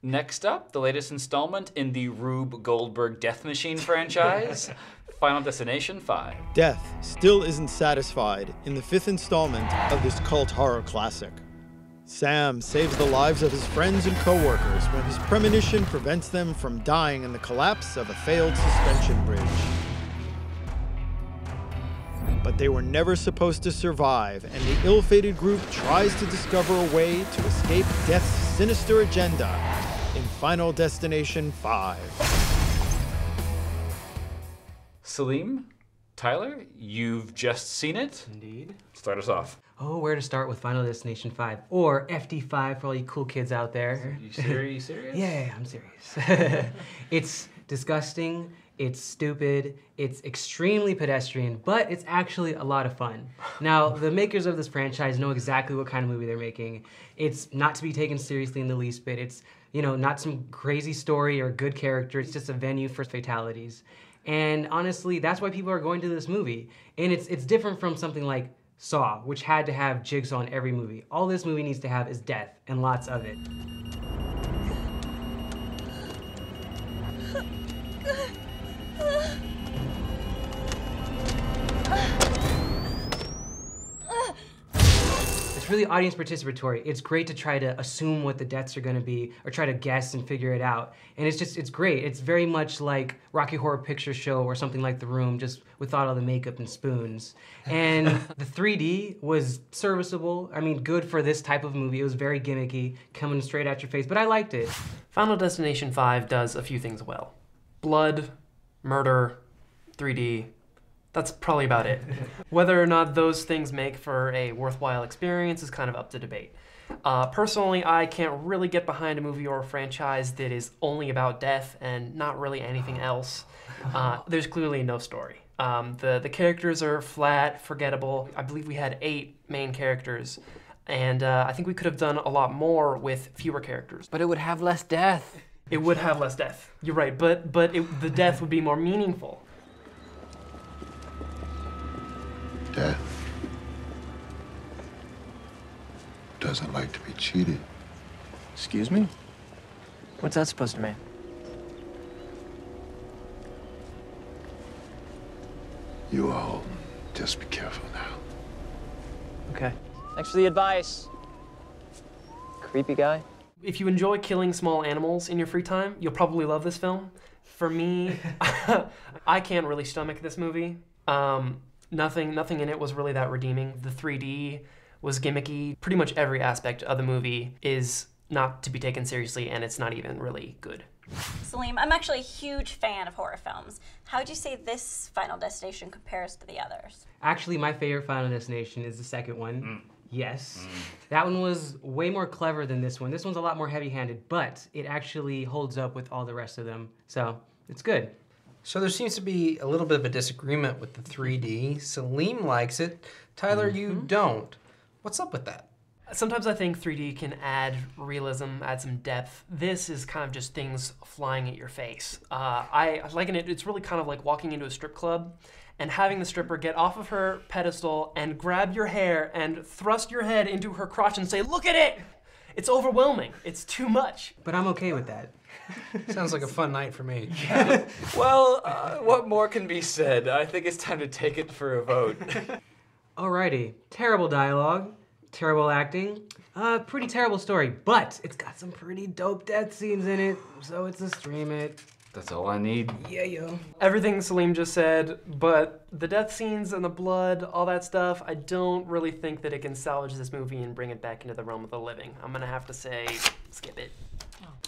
Next up, the latest installment in the Rube Goldberg Death Machine franchise, Final Destination 5. Death still isn't satisfied in the 5th installment of this cult horror classic. Sam saves the lives of his friends and co-workers when his premonition prevents them from dying in the collapse of a failed suspension bridge. But they were never supposed to survive, and the ill-fated group tries to discover a way to escape Death's sinister agenda in Final Destination 5. Salim, Tyler, you've just seen it? Indeed. Start us off. Oh, where to start with Final Destination 5, or FD5 for all you cool kids out there. Are you serious? Yeah, I'm serious. It's disgusting, it's stupid, it's extremely pedestrian, but it's actually a lot of fun. Now, the makers of this franchise know exactly what kind of movie they're making. It's not to be taken seriously in the least bit. It's, you know, not some crazy story or good character. It's just a venue for fatalities. And honestly, that's why people are going to this movie. And it's different from something like Saw, which had to have Jigsaw in every movie. All this movie needs to have is death, and lots of it. It's really audience participatory. It's great to try to assume what the deaths are gonna be, or try to guess and figure it out. And it's great. It's very much like Rocky Horror Picture Show or something like The Room, just without all the makeup and spoons. And the 3D was serviceable. I mean, good for this type of movie. It was very gimmicky, coming straight at your face, but I liked it. Final Destination 5 does a few things well. Blood, murder, 3D, that's probably about it. Whether or not those things make for a worthwhile experience is kind of up to debate. Personally, I can't really get behind a movie or a franchise that is only about death and not really anything else. There's clearly no story. The characters are flat, forgettable. I believe we had 8 main characters, and I think we could have done a lot more with fewer characters. But it would have less death. It would have less death. You're right, but the death would be more meaningful. Death doesn't like to be cheated. Excuse me? What's that supposed to mean? You all just be careful now. Okay. Thanks for the advice. Creepy guy. If you enjoy killing small animals in your free time, you'll probably love this film. For me, I can't really stomach this movie. Nothing in it was really that redeeming. The 3D was gimmicky. Pretty much every aspect of the movie is not to be taken seriously, and it's not even really good. Salim, I'm actually a huge fan of horror films. How would you say this Final Destination compares to the others? Actually, my favorite Final Destination is the second one. Yes. That one was way more clever than this one. This one's a lot more heavy-handed, but it actually holds up with all the rest of them. So, it's good. So there seems to be a little bit of a disagreement with the 3D. Salim likes it. Tyler, you don't. What's up with that? Sometimes I think 3D can add realism, add some depth. This is kind of just things flying at your face. I liken it, it's really kind of like walking into a strip club and having the stripper get off of her pedestal and grab your hair and thrust your head into her crotch and say, "Look at it!" It's overwhelming. It's too much. But I'm okay with that. Sounds like a fun night for me. Well, what more can be said? I think it's time to take it for a vote. Alrighty. Terrible dialogue, terrible acting, pretty terrible story, but it's got some pretty dope death scenes in it, so it's a stream it. That's all I need. Yeah, yo. Everything Salim just said, but the death scenes and the blood, all that stuff, I don't really think that it can salvage this movie and bring it back into the realm of the living. I'm gonna have to say, skip it.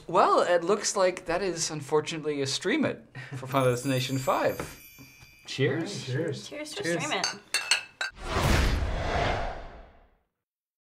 Well, it looks like that is unfortunately a stream it for Final Destination 5. Cheers. Cheers. Cheers to Stream It.